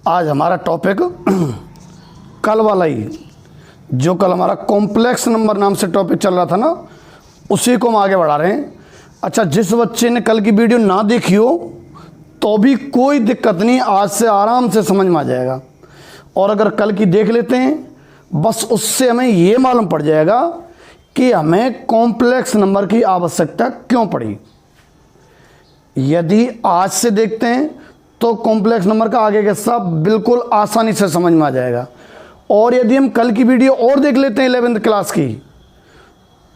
आज हमारा टॉपिक कल वाला ही, जो कल हमारा कॉम्प्लेक्स नंबर नाम से टॉपिक चल रहा था ना, उसी को हम आगे बढ़ा रहे हैं। अच्छा, जिस बच्चे ने कल की वीडियो ना देखी हो तो भी कोई दिक्कत नहीं, आज से आराम से समझ में आ जाएगा। और अगर कल की देख लेते हैं, बस उससे हमें ये मालूम पड़ जाएगा कि हमें कॉम्प्लेक्स नंबर की आवश्यकता क्यों पड़ी। यदि आज से देखते हैं तो कॉम्प्लेक्स नंबर का आगे का सब बिल्कुल आसानी से समझ में आ जाएगा। और यदि हम कल की वीडियो और देख लेते हैं 11th क्लास की,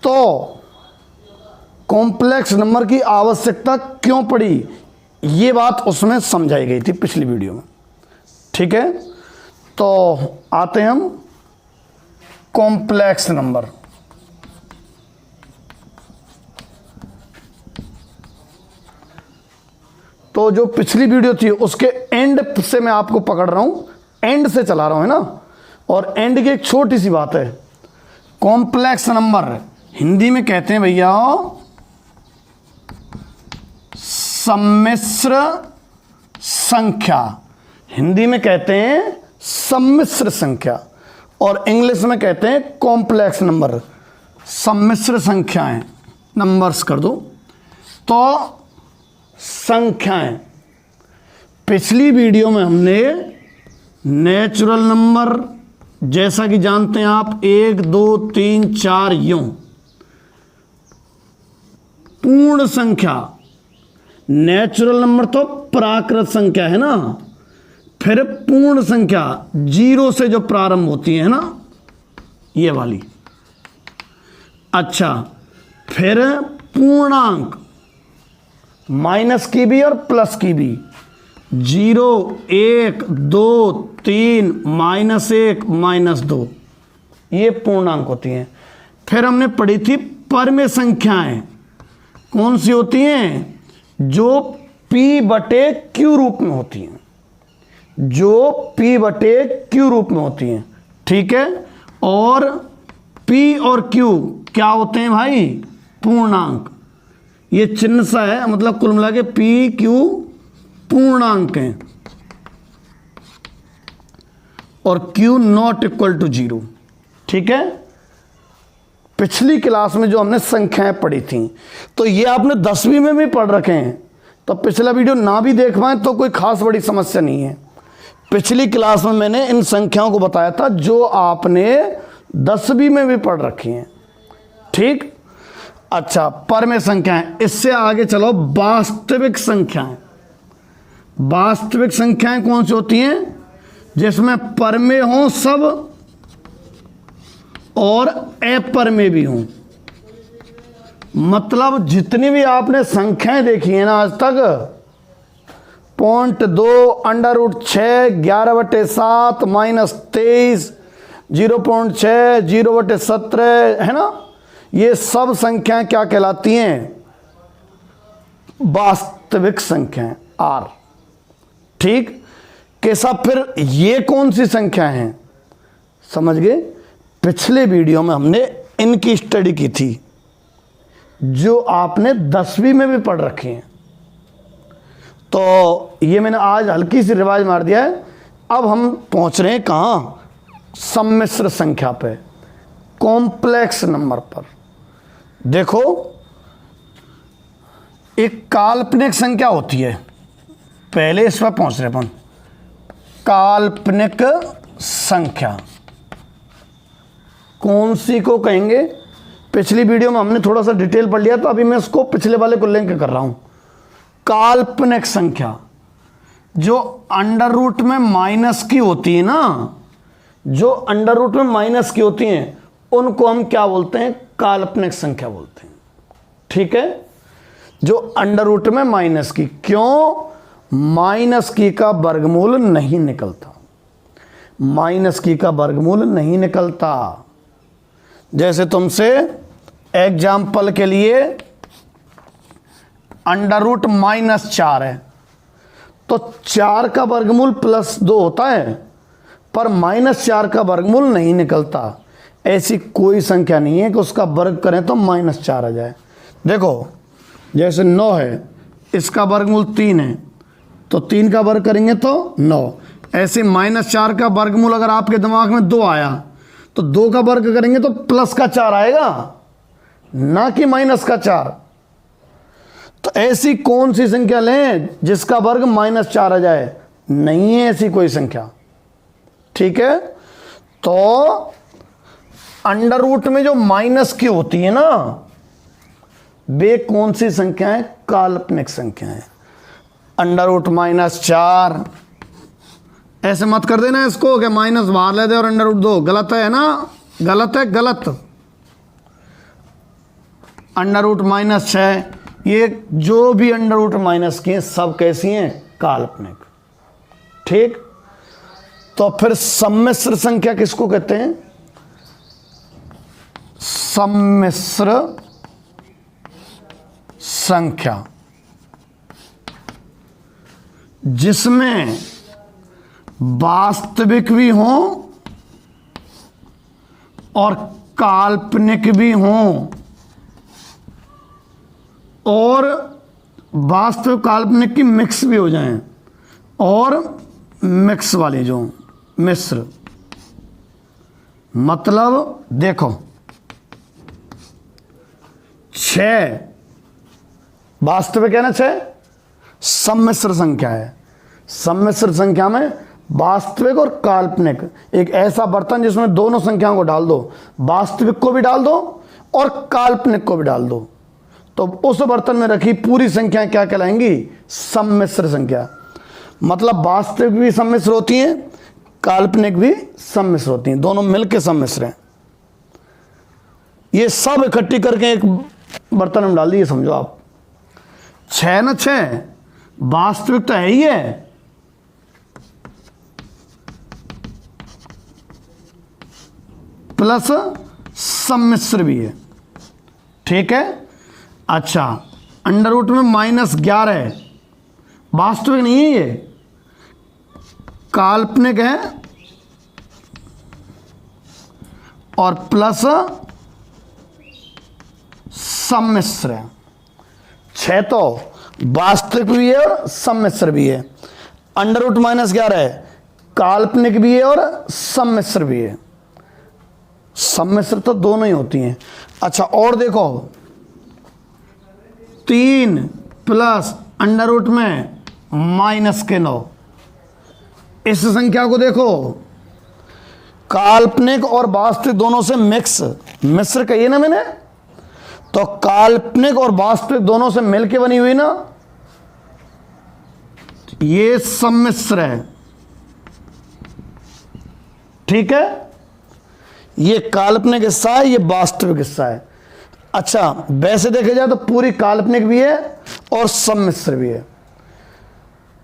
तो कॉम्प्लेक्स नंबर की आवश्यकता क्यों पड़ी ये बात उसमें समझाई गई थी पिछली वीडियो में। ठीक है, तो आते हैं हम कॉम्प्लेक्स नंबर। तो जो पिछली वीडियो थी उसके एंड से मैं आपको पकड़ रहा हूं, एंड से चला रहा हूं, है ना। और एंड की एक छोटी सी बात है, कॉम्प्लेक्स नंबर हिंदी में कहते हैं भैया सम्मिश्र संख्या। हिंदी में कहते हैं सम्मिश्र संख्या और इंग्लिश में कहते हैं कॉम्प्लेक्स नंबर। सम्मिश्र संख्याएं, नंबर्स कर दो तो संख्याएं। पिछली वीडियो में हमने नेचुरल नंबर, जैसा कि जानते हैं आप, 1 2 3 4 यूं। पूर्ण संख्या, नेचुरल नंबर तो प्राकृत संख्या है ना, फिर पूर्ण संख्या 0 से जो प्रारंभ होती है ना, ये वाली। अच्छा, फिर पूर्णांक, माइनस की भी और प्लस की भी, 0 1 2 3 -1 -2, ये पूर्णांक होती हैं। फिर हमने पढ़ी थी परमेय संख्याएं, कौन सी होती हैं? जो P/Q रूप में होती हैं, जो P/Q रूप में होती हैं। ठीक है, और P और Q क्या होते हैं भाई? पूर्णांक। ये चिन्ह सा है, मतलब कुल मिला के P Q पूर्णांक हैं और Q नॉट इक्वल टू 0। ठीक है, पिछली क्लास में जो हमने संख्याएं पढ़ी थी, तो ये आपने 10वीं में भी पढ़ रखे हैं, तो पिछला वीडियो ना भी देख पाए तो कोई खास बड़ी समस्या नहीं है। पिछली क्लास में मैंने इन संख्याओं को बताया था जो आपने 10वीं में भी पढ़ रखी हैं। ठीक, अच्छा, परमेय संख्याएं। इससे आगे चलो, वास्तविक संख्याएं। वास्तविक संख्याएं कौन सी होती हैं? जिसमें परमेय हो सब और अपरमेय भी हों। मतलब जितनी भी आपने संख्याएं देखी है ना आज तक, 0.2 √6 11/7 -23 0.6 0/17, है ना, ये सब संख्याएं क्या कहलाती हैं? वास्तविक संख्याएं, आर। ठीक, कैसा? फिर ये कौन सी संख्याएं हैं? समझ गए? पिछले वीडियो में हमने इनकी स्टडी की थी जो आपने 10वीं में भी पढ़ रखी हैं, तो ये मैंने आज हल्की सी रिवाइज मार दिया है। अब हम पहुंच रहे हैं कहाँ? सम्मिश्र संख्या पे, कॉम्प्लेक्स नंबर पर। देखो, एक काल्पनिक संख्या होती है, पहले इस पर पहुंच रहे अपन। काल्पनिक संख्या कौन सी को कहेंगे? पिछली वीडियो में हमने थोड़ा सा डिटेल पढ़ लिया, तो अभी मैं उसको पिछले वाले को लिंक कर रहा हूं। काल्पनिक संख्या जो अंडर रूट में माइनस की होती है ना, जो अंडर रूट में माइनस की होती हैं, उनको हम क्या बोलते हैं? काल्पनिक संख्या बोलते हैं। ठीक है, जो अंडर रूट में माइनस की। क्यों? माइनस की का वर्गमूल नहीं निकलता, माइनस की का वर्गमूल नहीं निकलता। जैसे तुमसे एग्जाम्पल के लिए अंडर रूट -4 है, तो 4 का वर्गमूल +2 होता है, पर -4 का वर्गमूल नहीं निकलता। ऐसी कोई संख्या नहीं है कि उसका वर्ग करें तो -4 आ जाए। देखो, जैसे 9 है, इसका वर्गमूल 3 है, तो 3 का वर्ग करेंगे तो 9। ऐसे -4 का वर्गमूल अगर आपके दिमाग में 2 आया तो 2 का वर्ग करेंगे तो +4 आएगा, ना कि -4। तो ऐसी कौन सी संख्या लें जिसका वर्ग -4 आ जाए? नहीं है ऐसी कोई संख्या। ठीक है, तो अंडर रूट में जो माइनस की होती है ना, वे कौन सी संख्या है? काल्पनिक संख्या है। अंडर रूट -4 ऐसे मत कर देना इसको कि माइनस बाहर ले दे और अंडर रूट 2, गलत है ना, गलत है, गलत। अंडर रूट -6, ये जो भी अंडर रूट माइनस की हैं सब कैसी हैं? काल्पनिक। ठीक, तो फिर सम्मिश्र संख्या किसको कहते हैं? सम्मिश्र संख्या, जिसमें वास्तविक भी हों और काल्पनिक भी हों, और वास्तविक काल्पनिक की मिक्स भी हो जाएं, और मिक्स वाली जो मिश्र, मतलब देखो 6 वास्तविक है ना, 6 सम्मिश्र संख्या है। सम्मिश्र संख्या में वास्तविक और काल्पनिक, एक ऐसा बर्तन जिसमें दोनों संख्याओं को डाल दो, वास्तविक को भी डाल दो और काल्पनिक को भी डाल दो, तो उस बर्तन में रखी पूरी संख्याएं क्या कहलाएंगी? सम्मिश्र संख्या। मतलब वास्तविक भी सम्मिश्र होती हैं, काल्पनिक भी सम्मिश्र होती हैं, दोनों मिलकर सम्मिश्र हैं। ये सब इकट्ठी करके एक बर्तन में डाल दिए, समझो आप 6 ना, 6 वास्तविक तो है ही है, प्लस सम्मिश्र भी है। ठीक है, अच्छा, अंडर रूट में -11 वास्तविक नहीं है, ये काल्पनिक है, और प्लस सम्मिश्र है। 6 तो वास्तविक भी है और सम्मिश्र भी है, अंडर रूट -11 काल्पनिक भी है और सम्मिश्र भी है। सम्मिश्र तो दोनों ही होती हैं। अच्छा, और देखो 3 प्लस अंडर रूट में -9, इस संख्या को देखो, काल्पनिक और वास्तविक दोनों से मिश्र कहिए ना मैंने, तो काल्पनिक और वास्तविक दोनों से मिलके बनी हुई ना, ये सम्मिश्र है। ठीक है, ये काल्पनिक हिस्सा है, ये वास्तविक हिस्सा है। अच्छा, वैसे देखा जाए तो पूरी काल्पनिक भी है और सम्मिश्र भी है।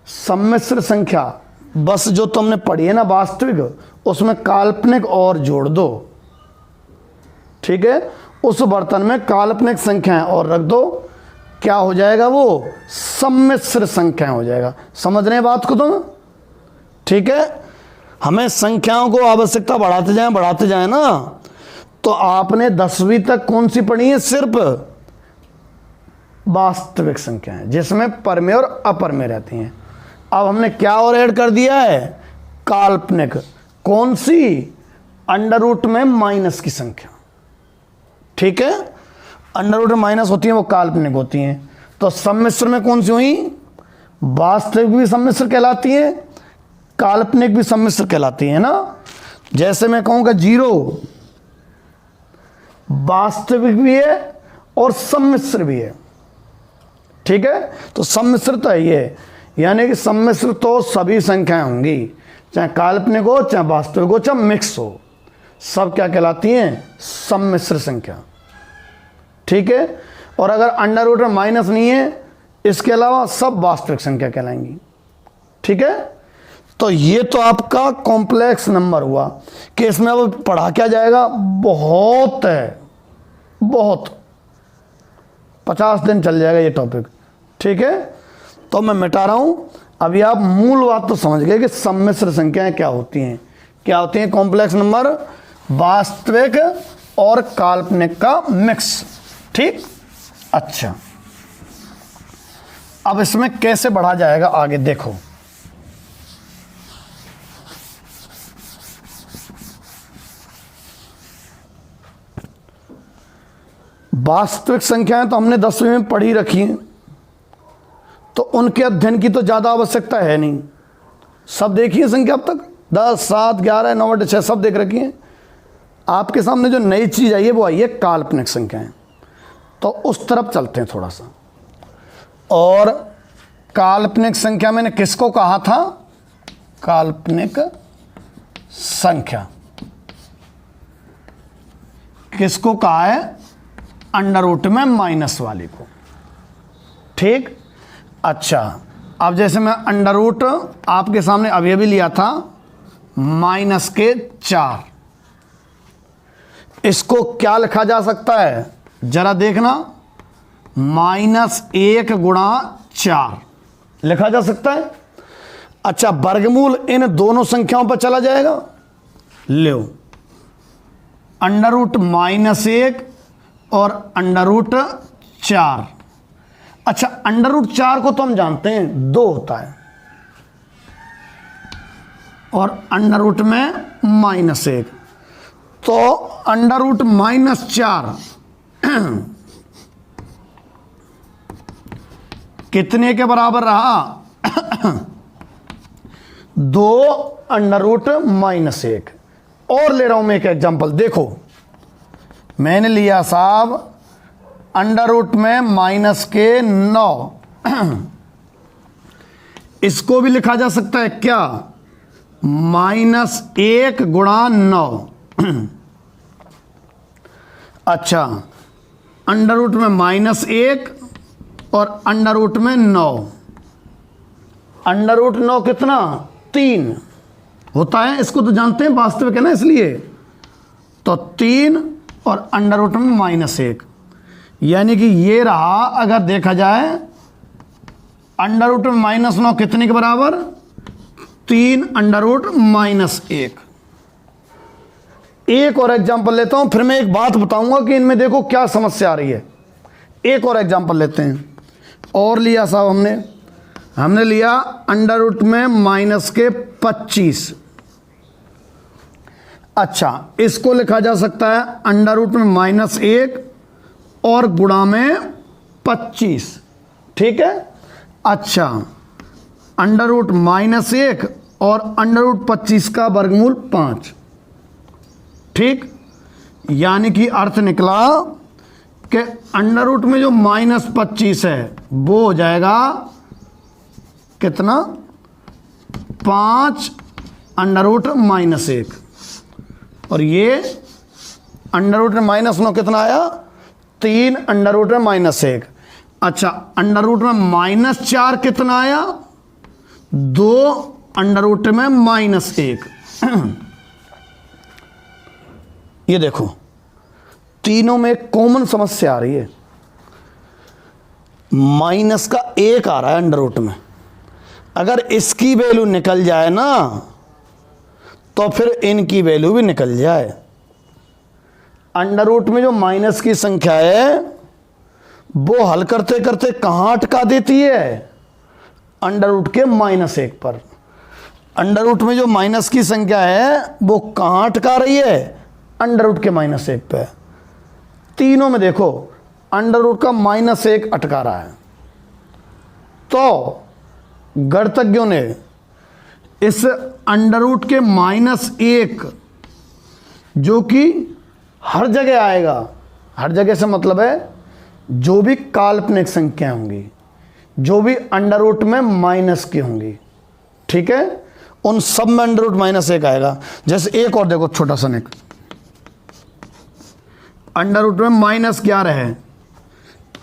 सम्मिश्र संख्या बस जो तुमने पढ़ी है ना वास्तविक, उसमें काल्पनिक और जोड़ दो। ठीक है, उस बर्तन में काल्पनिक संख्याएं और रख दो, क्या हो जाएगा? वो सम्मिश्र संख्याएं हो जाएगा। समझ रहे हैं बात को तुम? ठीक है, हमें संख्याओं को आवश्यकता बढ़ाते जाएं ना, तो आपने 10वीं तक कौन सी पढ़ी है? सिर्फ वास्तविक संख्याएं, जिसमें परमेय और अपरमेय रहती हैं। अब हमने क्या और ऐड कर दिया है? काल्पनिक। कौन सी? अंडर रूट में माइनस की संख्या। ठीक है, अंडर रूट में माइनस होती हैं, वो काल्पनिक होती हैं। तो सम्मिश्र में कौन सी हुई? वास्तविक भी सम्मिश्र कहलाती है, काल्पनिक भी सम्मिश्र कहलाती है ना। जैसे मैं कहूँगा 0 वास्तविक भी है और सम्मिश्र भी है। ठीक है, तो सम्मिश्र तो है ये, यानी कि सम्मिश्र तो सभी संख्याएं होंगी, चाहे काल्पनिक हो, चाहे वास्तविक हो, चाहे मिक्स हो, सब क्या कहलाती हैं? सम्मिश्र संख्या। ठीक है, और अगर अंडर रूट में माइनस नहीं है, इसके अलावा सब वास्तविक संख्या कहलाएंगी। ठीक है, तो ये तो आपका कॉम्प्लेक्स नंबर हुआ कि इसमें अब पढ़ा क्या जाएगा? बहुत है, बहुत 50 दिन चल जाएगा ये टॉपिक। ठीक है, तो मैं मिटा रहा हूं। अभी आप मूल बात तो समझ गए कि सम्मिश्र संख्याएं क्या होती हैं। क्या होती हैं? कॉम्प्लेक्स नंबर, वास्तविक और काल्पनिक का मिक्स। ठीक, अच्छा, अब इसमें कैसे बढ़ा जाएगा आगे देखो। वास्तविक संख्याएं तो हमने 10वीं में पढ़ी रखी हैं, तो उनके अध्ययन की तो ज़्यादा आवश्यकता है नहीं। सब देखी है संख्या अब तक, 10, 7, 11, 9, 8, 6 सब देख रखी हैं। आपके सामने जो नई चीज़ आई है वो आई है काल्पनिक संख्याएं। तो उस तरफ चलते हैं थोड़ा सा। और काल्पनिक संख्या मैंने किसको कहा था? काल्पनिक संख्या किसको कहा है? अंडर रूट में माइनस वाली को। ठीक, अच्छा, अब जैसे मैं अंडर रूट आपके सामने अभी अभी लिया था -4, इसको क्या लिखा जा सकता है जरा देखना, -1 गुणा 4 लिखा जा सकता है। अच्छा, वर्गमूल इन दोनों संख्याओं पर चला जाएगा। लो, अंडर रूट -1 और अंडर रूट 4। अच्छा, अंडर रूट 4 को तो हम जानते हैं 2 होता है, और अंडर रूट में -1, तो अंडर रूट -4 कितने के बराबर रहा? 2 अंडर रूट -1। और ले रहा हूं मैं एक एग्जांपल, देखो मैंने लिया साहब अंडर रूट में -9, इसको भी लिखा जा सकता है क्या? -1 गुणा 9। अच्छा, अंडर रूट में -1 और अंडर रूट में 9। अंडर रूट 9 कितना? 3 होता है, इसको तो जानते हैं, वास्तविक है ना, इसलिए तो 3 और अंडर रूट में -1, यानी कि ये रहा। अगर देखा जाए अंडर रूट में -9 कितने के बराबर? 3 अंडर रूट -1। एक और एग्जांपल लेता हूं, फिर मैं एक बात बताऊंगा कि इनमें देखो क्या समस्या आ रही है। एक और एग्जांपल लेते हैं। और लिया साहब हमने लिया अंडर रूट में -25। अच्छा, इसको लिखा जा सकता है अंडर रूट में -1 और गुणा में 25। ठीक है, अच्छा, अंडर रूट -1 और अंडर रूट 25 का वर्गमूल 5। ठीक, यानी कि अर्थ निकला कि अंडर रूट में जो -25 है वो हो जाएगा कितना? 5 अंडर रूट -1, और ये अंडर रूट में -9 कितना आया? 3 अंडर रूट में -1। अच्छा, अंडर रूट में -4 कितना आया? 2 अंडर रूट में -1। ये देखो तीनों में कॉमन समस्या आ रही है। माइनस का 1 आ रहा है अंडर रूट में, अगर इसकी वैल्यू निकल जाए ना तो फिर इनकी वैल्यू भी निकल जाए। अंडर रूट में जो माइनस की संख्या है वो हल करते करते कहाँ अटका देती है? अंडर रूट के -1 पर। अंडर रूट में जो माइनस की संख्या है वो कहाँ अटका रही है? अंडर रूट के -1 पे। तीनों में देखो अंडर रूट का -1 अटका रहा है। तो गणितज्ञों ने इस अंडर रूट के -1 जो कि हर जगह आएगा, हर जगह से मतलब है जो भी काल्पनिक संख्या होंगी, जो भी अंडर रूट में माइनस की होंगी, ठीक है, उन सब में अंडर रूट -1 आएगा। जैसे एक और देखो छोटा सा निक, अंडर रूट में -11 है,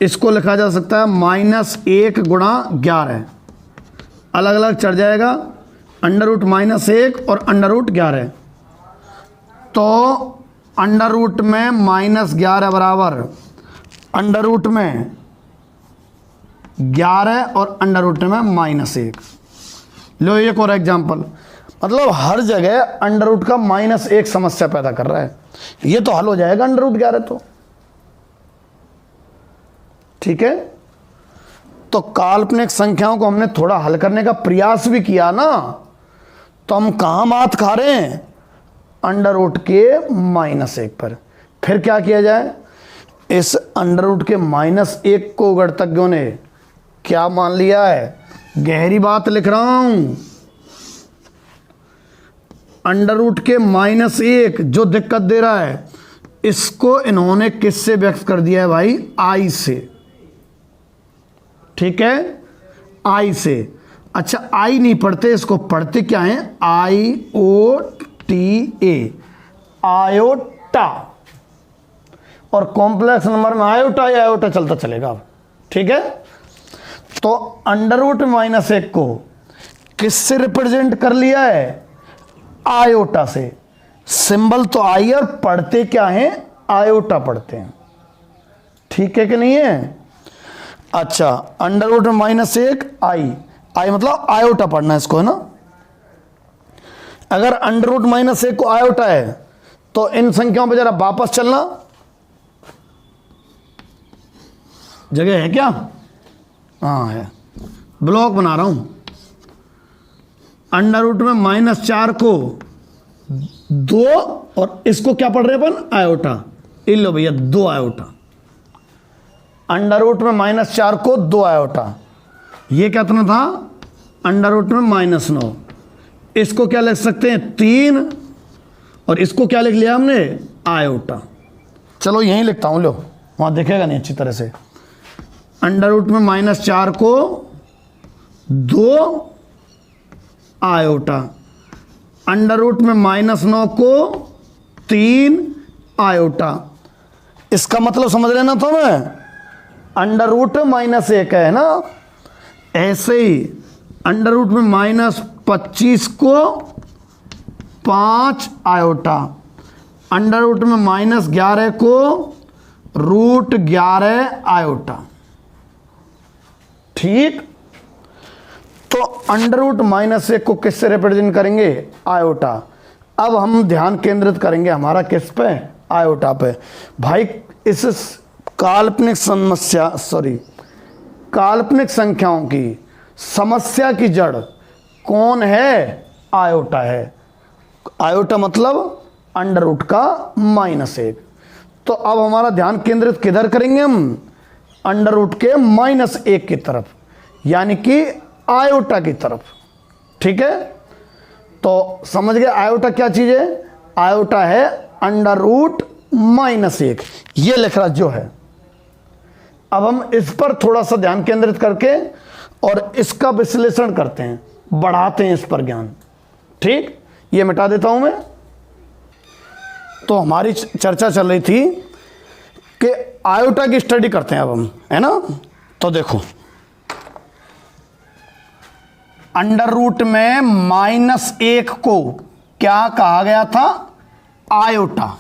इसको लिखा जा सकता है -1 गुणा 11, अलग अलग चढ़ जाएगा, अंडर रूट -1 और अंडर रूट 11। तो अंडर रूट में -11 बराबर अंडर रूट में 11 और अंडर रूट में -1। लो एक और एग्जांपल, मतलब हर जगह अंडर रूट का -1 समस्या पैदा कर रहा है। ये तो हल हो जाएगा अंडर रूट 11 तो, ठीक है। तो काल्पनिक संख्याओं को हमने थोड़ा हल करने का प्रयास भी किया ना, तो हम कहां मात खा रहे हैं? अंडर रूट के -1 पर। फिर क्या किया जाए? इस अंडर रूट के -1 को गणितज्ञों ने क्या मान लिया है? गहरी बात लिख रहा हूं। अंडर रूट के -1 जो दिक्कत दे रहा है, इसको इन्होंने किससे व्यक्त कर दिया है भाई? आई से। ठीक है, आई से। अच्छा, आई नहीं पढ़ते, इसको पढ़ते क्या है? IOTA, iota. और कॉम्प्लेक्स नंबर में आयोटा या आयोटा चलता चलेगा अब। ठीक है, तो अंडर रूट -1 को किससे रिप्रेजेंट कर लिया है? आयोटा से। सिंबल तो आई और पढ़ते क्या है? आयोटा पढ़ते हैं। ठीक है कि नहीं है? अच्छा, अंडर रूट में -1 आई, आई मतलब आयोटा पढ़ना है इसको, है ना। अगर अंडर रूट -1 को आयोटा है तो इन संख्याओं पर जरा वापस चलना। जगह है क्या? हाँ है, ब्लॉक बना रहा हूं। अंडर रूट में -4 को 2 और इसको क्या पढ़ रहे अपन? आयोटा। इन लो भैया 2 आयोटा। अंडर रूट में -4 को 2 आयोटा। ये कितना था? अंडर रूट में -9। इसको क्या लिख सकते हैं? 3। और इसको क्या लिख लिया हमने? आयोटा। चलो यहीं लिखता हूं, लो वहां दिखेगा नहीं अच्छी तरह से। अंडर रूट में -4 को 2 आयोटा, अंडर रूट में -9 को 3 आयोटा। इसका मतलब समझ लेना था मैं, अंडर रूट -1 है ना। ऐसे ही अंडर रूट में -25 को 5 आयोटा, अंडर रूट में -11 को √11 आयोटा। ठीक, तो अंडर रूट -1 को किससे रिप्रेजेंट करेंगे? आयोटा। अब हम ध्यान केंद्रित करेंगे हमारा किस पे? आयोटा पे। भाई इस काल्पनिक संख्याओं की समस्या की जड़ कौन है? आयोटा है। आयोटा मतलब अंडर रूट का -1। तो अब हमारा ध्यान केंद्रित किधर करेंगे हम? अंडर रूट के -1 की तरफ, यानी कि आयोटा की तरफ। ठीक है, तो समझ गए आयोटा क्या चीज है? आयोटा है अंडर रूट -1। ये लिख रहा जो है। अब हम इस पर थोड़ा सा ध्यान केंद्रित करके और इसका विश्लेषण करते हैं, बढ़ाते हैं इस पर ज्ञान। ठीक, ये मिटा देता हूं मैं। तो हमारी चर्चा चल रही थी कि आयोटा की स्टडी करते हैं अब हम, है ना। तो देखो, अंडर रूट में -1 को क्या कहा गया था? आयोटा।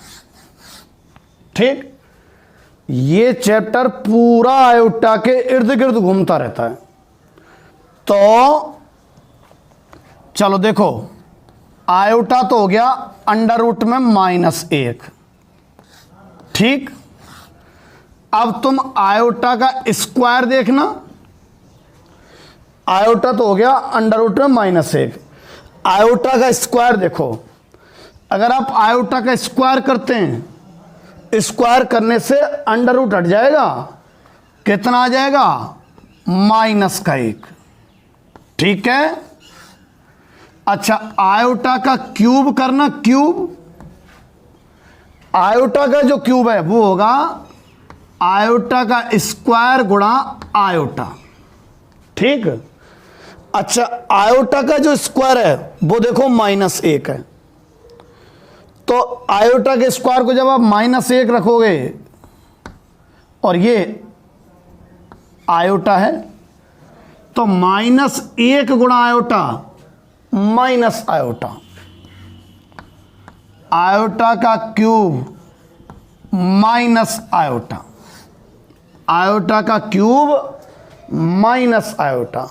ठीक, ये चैप्टर पूरा आयोटा के इर्द गिर्द घूमता रहता है। तो चलो देखो, आयोटा तो हो गया अंडर रूट में -1। ठीक, अब तुम आयोटा का स्क्वायर देखना। आयोटा तो हो गया अंडर रूट में -1। आयोटा का स्क्वायर देखो, अगर आप आयोटा का स्क्वायर करते हैं, स्क्वायर करने से अंडर रूट हट जाएगा, कितना आ जाएगा? -1। ठीक है। अच्छा, आयोटा का क्यूब करना, क्यूब। आयोटा का जो क्यूब है वो होगा आयोटा का स्क्वायर गुणा आयोटा। ठीक। अच्छा, आयोटा का जो स्क्वायर है वो देखो -1 है। तो आयोटा के स्क्वायर को जब आप -1 रखोगे और ये आयोटा है, तो -1 गुणा आयोटा माइनस आयोटा। आयोटा का क्यूब माइनस आयोटा, आयोटा का क्यूब माइनस आयोटा।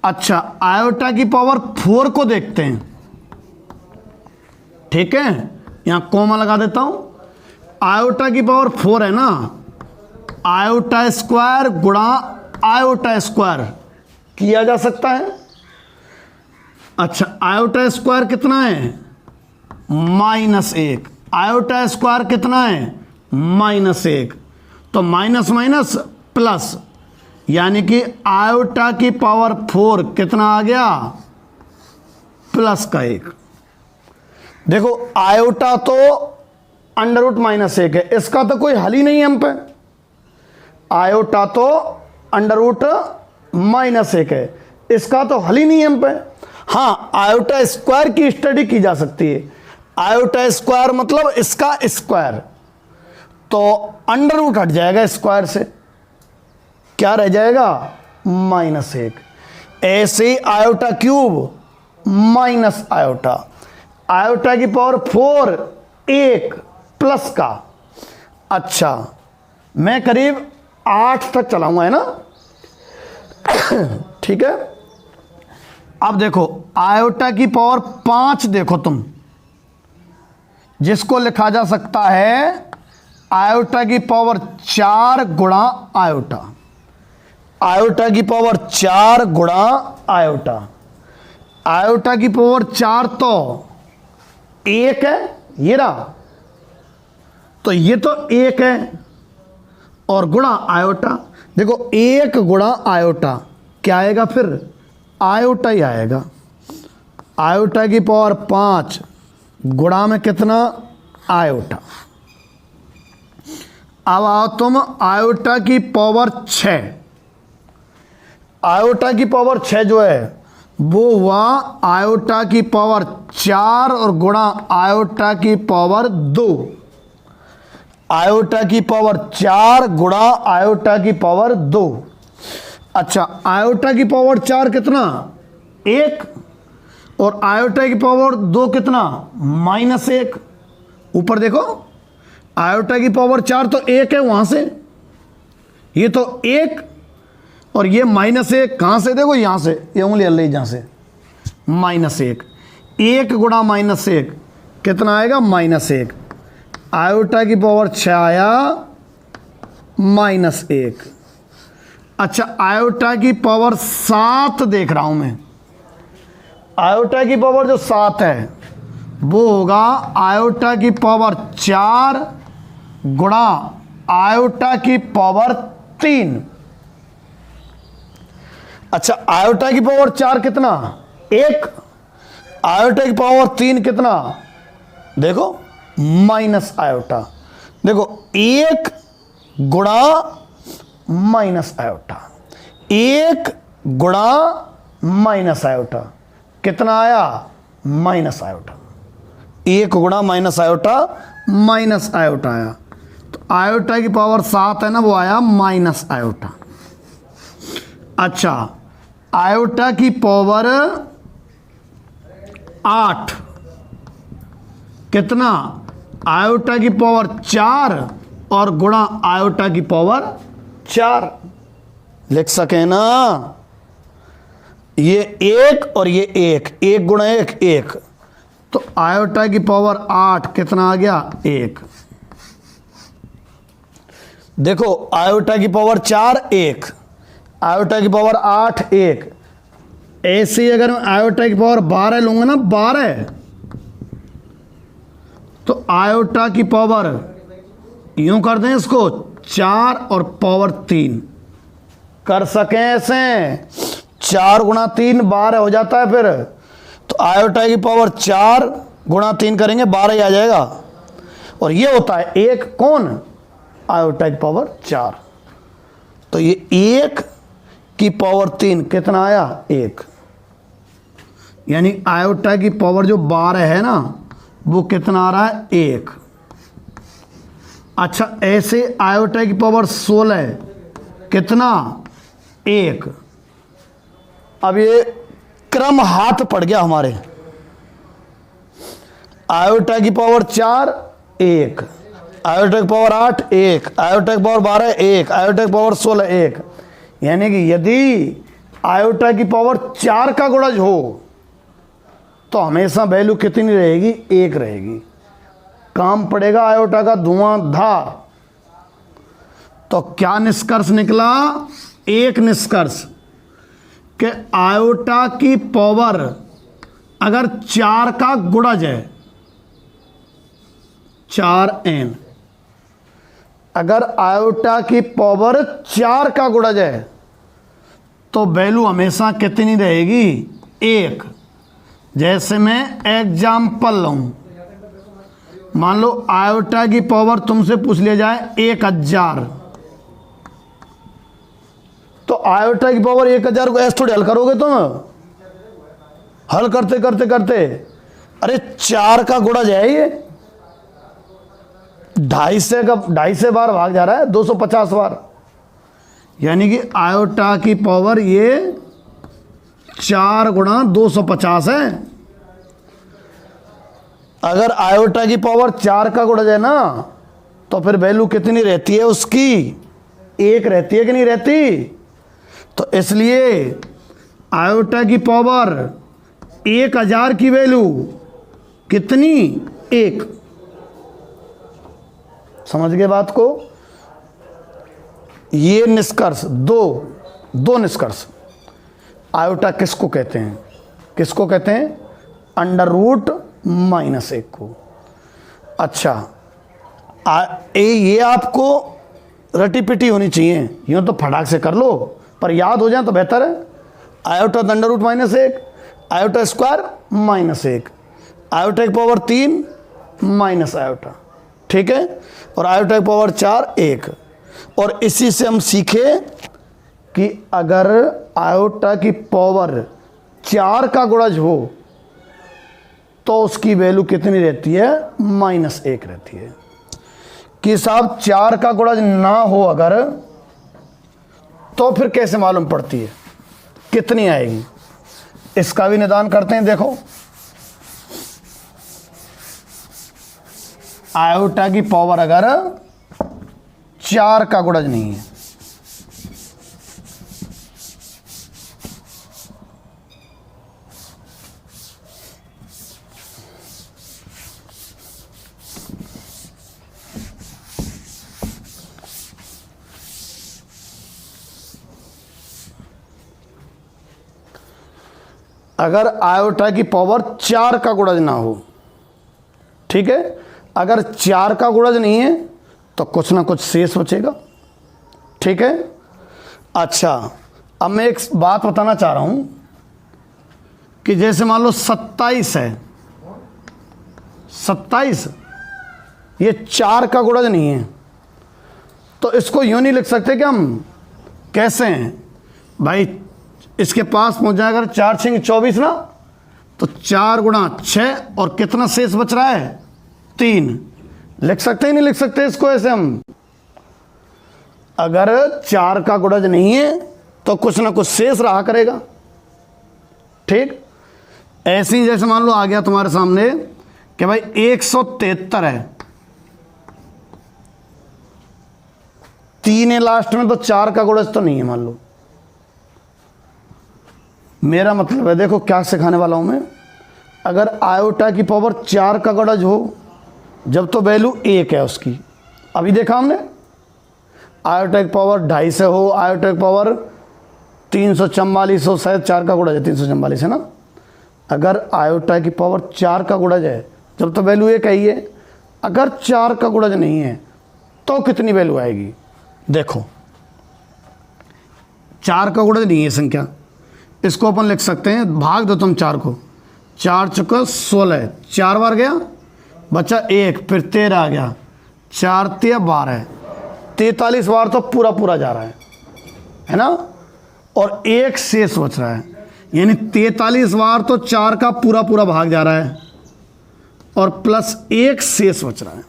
अच्छा, आयोटा की पावर 4 को देखते हैं। ठीक है, यहां कॉमा लगा देता हूं। आयोटा की पावर 4 है ना, आयोटा स्क्वायर गुणा आयोटा स्क्वायर किया जा सकता है। अच्छा, आयोटा स्क्वायर कितना है? -1। आयोटा स्क्वायर कितना है? -1। तो माइनस माइनस प्लस, यानी कि आयोटा की पावर 4 कितना आ गया, प्लस का 1। देखो आयोटा तो अंडर रूट माइनस 1 है, इसका तो कोई हल ही नहीं है हम पे। आयोटा तो अंडर रूट माइनस 1 है, इसका तो हल ही नहीं है हम पे। हाँ, आयोटा स्क्वायर की स्टडी की जा सकती है। आयोटा स्क्वायर मतलब इसका स्क्वायर, तो अंडर रूट हट जाएगा स्क्वायर से, क्या रह जाएगा, -1। ऐसे ही iota cube minus iota, iota की पावर 4 1 प्लस का। अच्छा, मैं करीब 8 तक चलाऊंगा, है ना। ठीक है, अब देखो आयोटा की पावर 5 देखो तुम, जिसको लिखा जा सकता है आयोटा की पावर 4 गुणा आयोटा। आयोटा की पावर 4 गुणा आयोटा, आयोटा की पावर 4 तो 1 है, ये रहा, तो ये तो 1 है, और गुणा आयोटा। देखो 1 गुणा आयोटा क्या आएगा, फिर आयोटा ही आएगा। आयोटा की पावर 5 गुणा में कितना, आयोटा। अब आओ तुम आयोटा की पावर 6, आयोटा की पावर 6 जो है वो हुआ आयोटा की पावर 4 और गुणा आयोटा की पावर 2। आयोटा की पावर 4 गुणा आयोटा की पावर 2। अच्छा, आयोटा की पावर 4 कितना, 1, और आयोटा की पावर 2 कितना, -1। ऊपर देखो, आयोटा की पावर 4 तो 1 है, वहां से ये तो 1, और ये -1 कहां से, देखो यहां से, ये उंगली हल रही जहां से, -1। 1 गुणा -1 कितना आएगा, -1। आयोटा की पावर 6 आया -1। अच्छा, आयोटा की पावर 7 देख रहा हूं मैं, आयोटा की पावर जो 7 है वो होगा आयोटा की पावर 4 गुणा आयोटा की पावर 3। अच्छा, आयोटा की पावर 4 कितना, 1, आयोटा की पावर 3 कितना, देखो माइनस आयोटा। देखो 1 गुणा माइनस आयोटा, 1 गुणा माइनस आयोटा कितना आया, माइनस आयोटा। 1 गुणा माइनस आयोटा, माइनस आयोटा आया। तो आयोटा की पावर 7 है ना, वो आया माइनस आयोटा। अच्छा, आयोटा की पावर 8 कितना, आयोटा की पावर 4 और गुणा आयोटा की पावर 4 लिख सके ना। ये 1 और ये 1, 1 गुणा 1 1, तो आयोटा की पावर 8 कितना आ गया, 1। देखो आयोटा की पावर 4 1, आयोटा की पावर 8 1। ऐसे ही अगर मैं आयोटा की पावर 12 लूंगा ना, 12, तो आयोटा की पावर यूं कर दें इसको 4 और पावर 3 कर सकें ऐसे, 4 गुणा 3 12 हो जाता है फिर। तो आयोटा की पावर 4 गुणा 3 करेंगे 12 ही आ जाएगा, और ये होता है 1 कौन, आयोटा की पावर 4। तो ये 1 की पावर 3 कितना आया, 1। यानी आयोटा की पावर जो 12 है ना, वो कितना आ रहा है, 1। अच्छा, ऐसे आयोटा की पावर 16 कितना, 1। अब ये क्रम हाथ पड़ गया हमारे। आयोटा की पावर 4 1, आयोटा की पावर 8 1, आयोटा की पावर 12 1, आयोटा की पावर 16 1। यानी कि यदि आयोटा की पावर 4 का गुणज हो तो हमेशा वैल्यू कितनी रहेगी, 1 रहेगी। काम पड़ेगा आयोटा का धुआंधार। तो क्या निष्कर्ष निकला, एक निष्कर्ष कि आयोटा की पावर अगर 4 का गुणज है 4n, अगर आयोटा की पावर 4 का गुणज है तो वैल्यू हमेशा कितनी रहेगी? 1। जैसे मैं एग्जाम्पल लूँ, मान लो आयोटा की पावर तुमसे पूछ लिया जाए 1000, तो आयोटा की पावर 1000 को ऐसे थोड़ी हल करोगे तुम। हल करते करते करते अरे 4 का गुणज है ये, 250 से बार भाग जा रहा है, 250 बार, यानी कि आयोटा की पावर ये 4 गुणा 250 है। अगर आयोटा की पावर 4 का गुणज है ना, तो फिर वैल्यू कितनी रहती है उसकी? 1 रहती है कि नहीं रहती? तो इसलिए आयोटा की पावर 1000 की वैल्यू कितनी? 1। समझ गए बात को? ये निष्कर्ष दो निष्कर्ष। आयोटा किसको कहते हैं? किसको कहते हैं? अंडर रूट -1 को। अच्छा, ये आपको रटी पिटी होनी चाहिए, यूं तो फटाक से कर लो, पर याद हो जाए तो बेहतर है। Iota under root -1, iota square -1, iota की पावर 3 माइनस आयोटा, ठीक है, और आयोटा की पावर 4 1। और इसी से हम सीखे कि अगर आयोटा की पावर 4 का गुणज हो तो उसकी वैल्यू कितनी रहती है? -1 रहती है। कि साहब 4 का गुणज ना हो अगर, तो फिर कैसे मालूम पड़ती है कितनी आएगी? इसका भी निदान करते हैं। देखो, आयोटा की पावर अगर 4 का गुणज नहीं है, अगर आयोटा की पावर 4 का गुणज ना हो, ठीक है, अगर 4 का गुणज नहीं है तो कुछ ना कुछ शेष बचेगा, ठीक है। अच्छा, अब मैं एक बात बताना चाह रहा हूं कि जैसे मान लो 27 है, 27 ये 4 का गुणज नहीं है, तो इसको यूं नहीं लिख सकते कि हम कैसे हैं भाई, इसके पास पहुंच जाए अगर 4 6 24 ना, तो 4 गुणा 6 और कितना शेष बच रहा है? 3। लिख सकते ही नहीं लिख सकते इसको ऐसे हम। अगर 4 का गुणज नहीं है तो कुछ ना कुछ शेष रहा करेगा, ठीक। ऐसे ही जैसे मान लो आ गया तुम्हारे सामने कि भाई 173 है, 3 है लास्ट में, तो 4 का गुणज तो नहीं है मान लो। मेरा मतलब है, देखो क्या सिखाने वाला हूं मैं, अगर आयोटा की पावर 4 का गुणज हो जब तो वैल्यू 1 है उसकी। अभी देखा हमने, आयोटा की पावर 250 हो, आयोटा की पावर 344 हो, शायद 4 का गुणज है, 344 है ना। अगर आयोटा की पावर 4 का गुणज है जब तो वैल्यू 1 है ही है। अगर 4 का गुणज नहीं है तो कितनी वैल्यू आएगी? देखो, 4 का गुणज नहीं है संख्या, इसको अपन लिख सकते हैं, भाग दो तुम 4 को, 4 चौका 16, 4 बार गया, बचा 1, फिर 13 आ गया, 4 3 12, 43 बार तो पूरा पूरा जा रहा है ना, और 1 शेष बच रहा है, यानी 43 बार तो 4 का पूरा पूरा भाग जा रहा है और प्लस 1 शेष बच रहा है।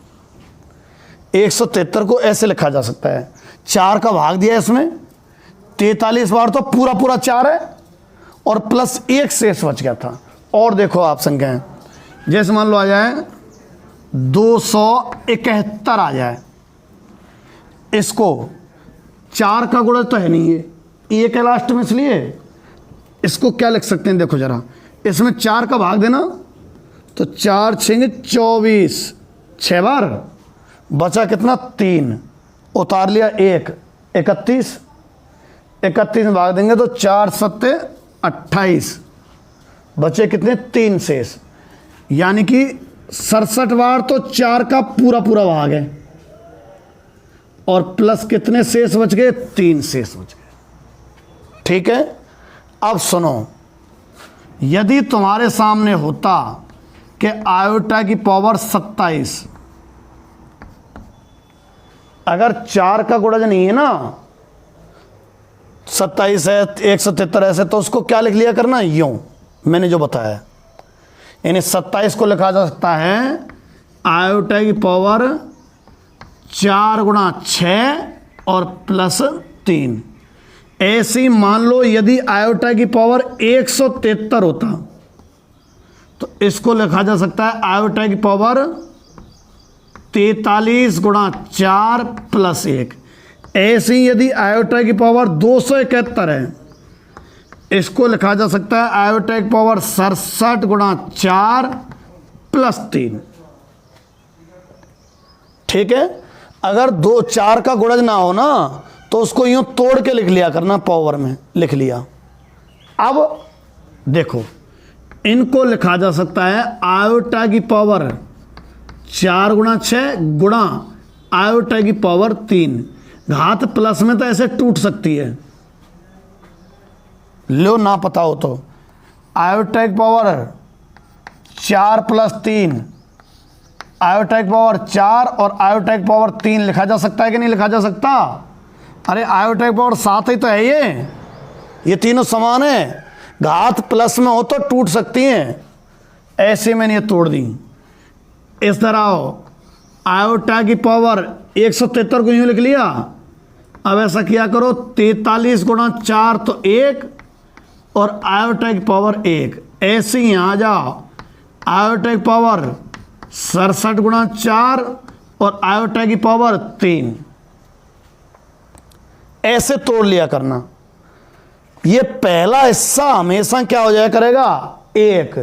173 को ऐसे लिखा जा सकता है, 4 का भाग दिया इसमें, 43 बार तो पूरा पूरा 4 है और प्लस 1 शेष बच गया था। और देखो आप संख्याएं, जैसे मान लो आ जाए 271 आ जाए, इसको 4 का गुणज तो है नहीं है, 1 है लास्ट में, इसलिए इसको क्या लिख सकते हैं? देखो जरा, इसमें 4 का भाग देना, तो 4 6 24, 6 बार, बचा कितना? 3, उतार लिया 1, 31, 31 में भाग देंगे तो 4 7 28, बचे कितने? 3 शेष, यानी कि 67 बार तो 4 का पूरा पूरा भाग है और प्लस कितने शेष बच गए, 3 शेष बच गए। ठीक है, अब सुनो, यदि तुम्हारे सामने होता कि आयोटा की पावर 27, अगर 4 का गुणज नहीं है ना, 27 है, 173 ऐसे, तो उसको क्या लिख लिया करना, यूं मैंने जो बताया। यानी 27 को लिखा जा सकता है आयोटा की पावर 4 गुणा 6 और प्लस 3। ऐसी मान लो यदि आयोटा की पावर 173 होता तो इसको लिखा जा सकता है आयोटा की पावर 43 गुणा 4 प्लस 1। ऐसी यदि आयोटा की पावर 271 है, इसको लिखा जा सकता है आयोटा की पावर 67 गुणा 4 प्लस 3। ठीक है, अगर 4 का गुणज ना हो ना तो उसको यूं तोड़ के लिख लिया करना, पावर में लिख लिया। अब देखो, इनको लिखा जा सकता है आयोटा की पावर 4 गुणा 6 गुणा आयोटा की पावर 3। घात प्लस में तो ऐसे टूट सकती है, लो ना पता हो तो। आयोटा की पावर 4 प्लस 3, आयोटा की पावर 4 और आयोटा की पावर 3 लिखा जा सकता है कि नहीं लिखा जा सकता? अरे आयोटा की पावर 7 ही तो है, ये तीनों समान है। घात प्लस में हो तो टूट सकती हैं, ऐसे मैंने ये तोड़ दी। इस तरह हो, आयोटा की पावर 173 को यूं लिख लिया। अब ऐसा किया करो, 43 गुणा 4 तो 1 और आयोटा की पावर 1। ऐसे ही यहाँ आ जाओ, आयोटा की पावर 67 गुणा 4 और आयोटा की पावर 3। ऐसे तोड़ लिया करना। ये पहला हिस्सा हमेशा क्या हो जाया करेगा, 1।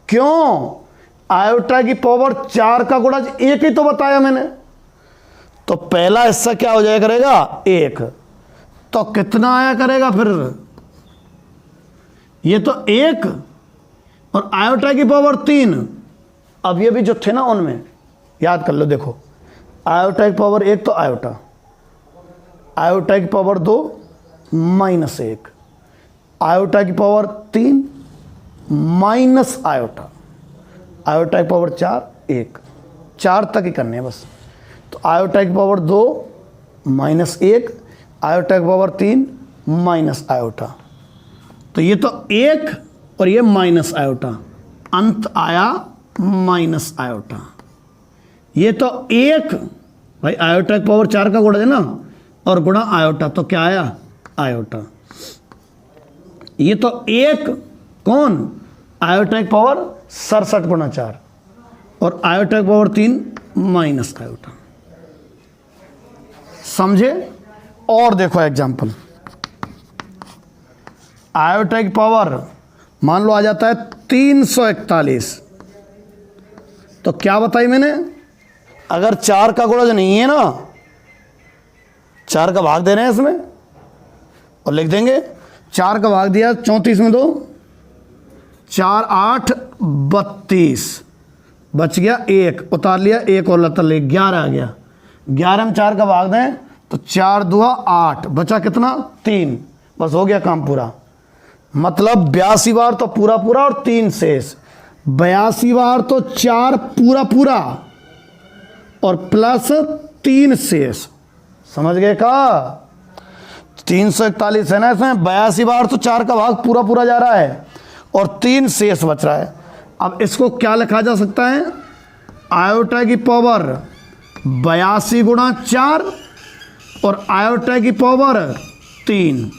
क्यों? आयोटा की पावर 4 का गुणज 1 ही तो बताया मैंने, तो पहला हिस्सा क्या हो जाया करेगा, 1। तो कितना आया करेगा फिर, ये तो 1 और आयोटा की पावर 3। अब ये भी जो थे ना उनमें याद कर लो। देखो, आयोटा की पावर 1 तो आयोटा, आयोटा की पावर 2 माइनस 1, आयोटा की पावर 3 माइनस आयोटा, आयोटा की पावर 4 1, 4 तक ही करने हैं बस। तो आयोटा की पावर 2 माइनस 1, आयोटा की पावर 3 माइनस आयोटा। तो ये तो 1 और ये माइनस आयोटा, अंत आया माइनस आयोटा। ये तो 1 भाई, आयोटा की पावर 4 का गुणा है ना, और गुणा आयोटा, तो क्या आया, आयोटा। ये तो 1 कौन, आयोटा की पावर 67 गुणा 4 और आयोटा की पावर 3 माइनस आयोटा। समझे? और देखो एग्जांपल, आयोटा की पावर मान लो आ जाता है 341। तो क्या बताई मैंने, अगर 4 का गुणज नहीं है ना, 4 का भाग दे रहे हैं इसमें और लिख देंगे 4 का भाग दिया 34 में 2, 4 8 32, बच गया 1, उतार लिया 1 और लतर ले 11 आ गया। 11 में 4 का भाग दें तो 4 2 8, बचा कितना 3, बस हो गया काम पूरा। मतलब 82 बार तो पूरा पूरा और 3 शेष, 82 बार तो 4 पूरा पूरा और प्लस 3 शेष। समझ गए का? 341 है ना इसमें, 82 बार तो 4 का भाग पूरा पूरा जा रहा है और 3 शेष बच रहा है। अब इसको क्या लिखा जा सकता है, आयोटा की पावर 82 गुणा 4 और आयोटा की पावर 3।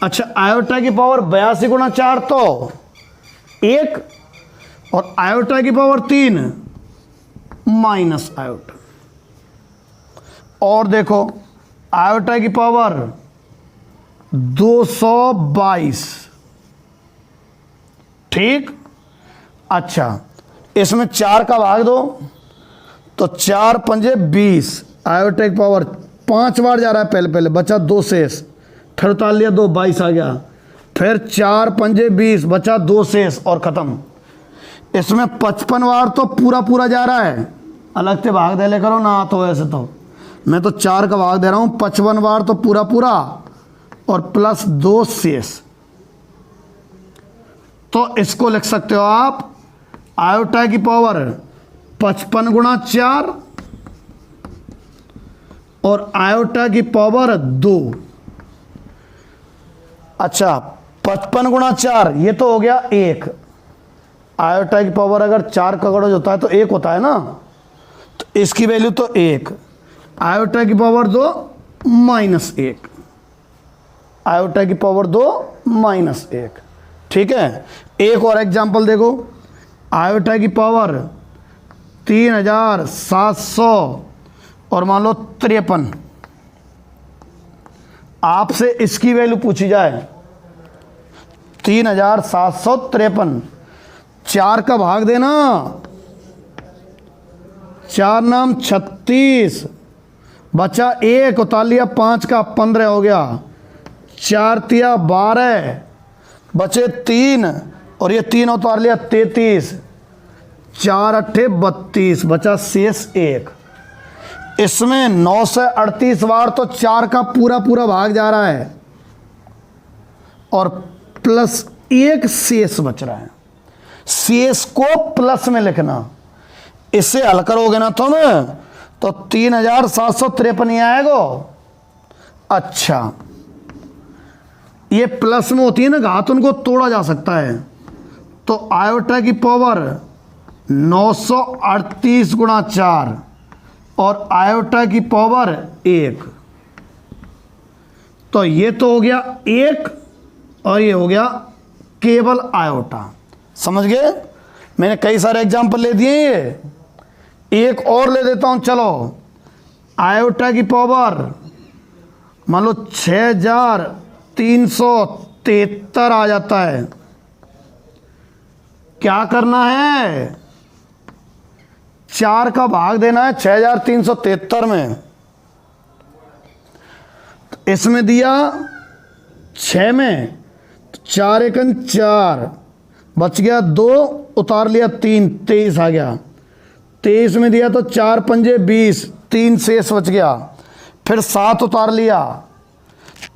अच्छा, आयोटा की पावर 82 गुणा 4 तो 1 और आयोटा की पावर 3 माइनस आयोटा। और देखो, आयोटा की पावर 222। ठीक, अच्छा इसमें 4 का भाग दो तो 4 पंजे 20, आयोटा की पावर 5 बार जा रहा है, पहले बचा 2 शेष, फिर उतार लिया 2, 22 आ गया, फिर 4 पंजे 20, बचा 2 शेष और ख़त्म। इसमें 55 बार तो पूरा पूरा जा रहा है, अलग से भाग दे ले करो ना तो ऐसे तो मैं तो 4 का भाग दे रहा हूँ 55 बार तो पूरा पूरा और प्लस 2 शेष। तो इसको लिख सकते हो आप आयोटा की पावर 55 गुणा 4 और आयोटा की पावर 2। अच्छा 55 गुणा 4 ये तो हो गया 1। आयोटा की पावर अगर 4 का गणज होता है तो 1 होता है ना, तो इसकी वैल्यू तो 1। आयोटा की पावर 2 -1। आयोटा की पावर 2 -1। ठीक है। एक और एग्जांपल देखो, आयोटा की पावर 3700 और मान लो 53। आपसे इसकी वैल्यू पूछी जाए 3753, 4 का भाग देना, 4 नाम 36, बचा 1, उतार लिया 5 का 15 हो गया, 4 तिया 12, बचे 3 और ये 3 उतार लिया 33, 4 अट्ठे 32, बचा शेष 1। इसमें 9 से 38 बार तो 4 का पूरा पूरा भाग जा रहा है और प्लस 1 शेष बच रहा है। शेष को प्लस में लिखना, इससे हल करोगे ना तुम तो 3753 ही आएगा। अच्छा ये प्लस में होती है ना घात, उनको तोड़ा जा सकता है। तो आयोटा की पावर 938 गुणा 4 और आयोटा की पावर 1, तो ये तो हो गया 1 और ये हो गया केवल आयोटा। समझ गए? मैंने कई सारे एग्जाम्पल ले दिए। ये एक और ले देता हूं, चलो। आयोटा की पावर मान लो 6373 आ जाता है। क्या करना है? 4 का भाग देना है 6373 में। इसमें दिया 6 में, 4 एकन 4, बच गया 2, उतार लिया 3, 23 आ गया। 23 में दिया तो 4 पंजे 20, 3 शेष बच गया। फिर 7 उतार लिया,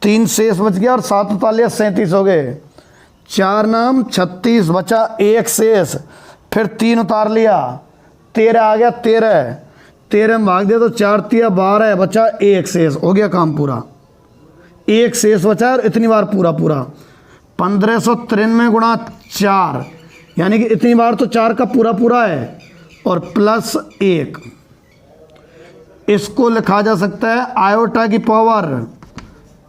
3 शेष बच गया और 7 उतार लिया 37 हो गए। 4 नाम 36, बचा 1 शेष, फिर 3 उतार लिया 13 आ गया 13, 13 में भाग दिया तो 4 तिया 12, बचा 1 शेष। हो गया काम पूरा, 1 शेष बचा और इतनी बार पूरा पूरा 1593 गुणा 4, यानी कि इतनी बार तो 4 का पूरा पूरा है और प्लस 1। इसको लिखा जा सकता है आयोटा की पावर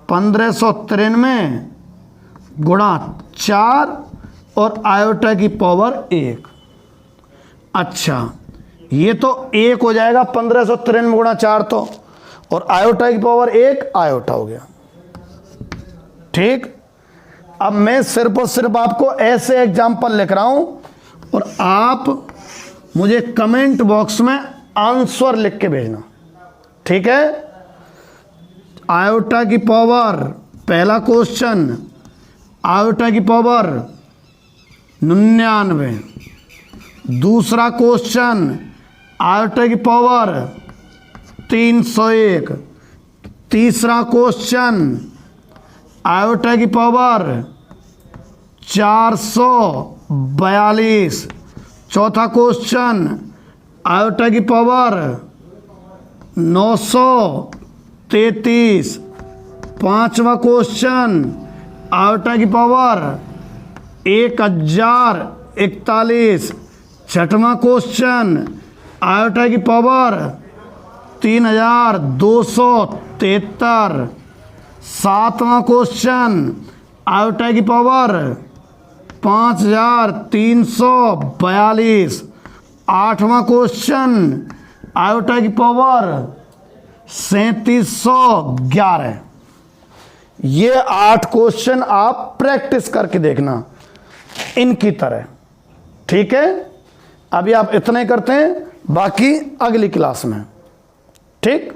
1593 गुणा 4 और आयोटा की पावर 1। अच्छा ये तो 1 हो जाएगा 1593 गुणा 4 तो, और आयोटा की पावर 1 आयोटा हो गया। ठीक। अब मैं सिर्फ और सिर्फ आपको ऐसे एग्जाम्पल लिख रहा हूं और आप मुझे कमेंट बॉक्स में आंसर लिख के भेजना। ठीक है। आयोटा की पावर, पहला क्वेश्चन, आयोटा की पावर 99। दूसरा क्वेश्चन, आयोटा की पावर 301। तीसरा क्वेश्चन, आयोटा की पावर 442। चौथा क्वेश्चन, आयोटा की पावर 933। पांचवा क्वेश्चन, आयोटा की पावर 1041। छठवां क्वेश्चन, आयोटा की पावर 3273। सातवां क्वेश्चन, आयोटा की पावर 5342। आठवां क्वेश्चन, आयोटा की पावर 3711। ये 8 क्वेश्चन आप प्रैक्टिस करके देखना इनकी तरह। ठीक है। अभी आप इतने करते हैं, बाकी अगली क्लास में। ठीक।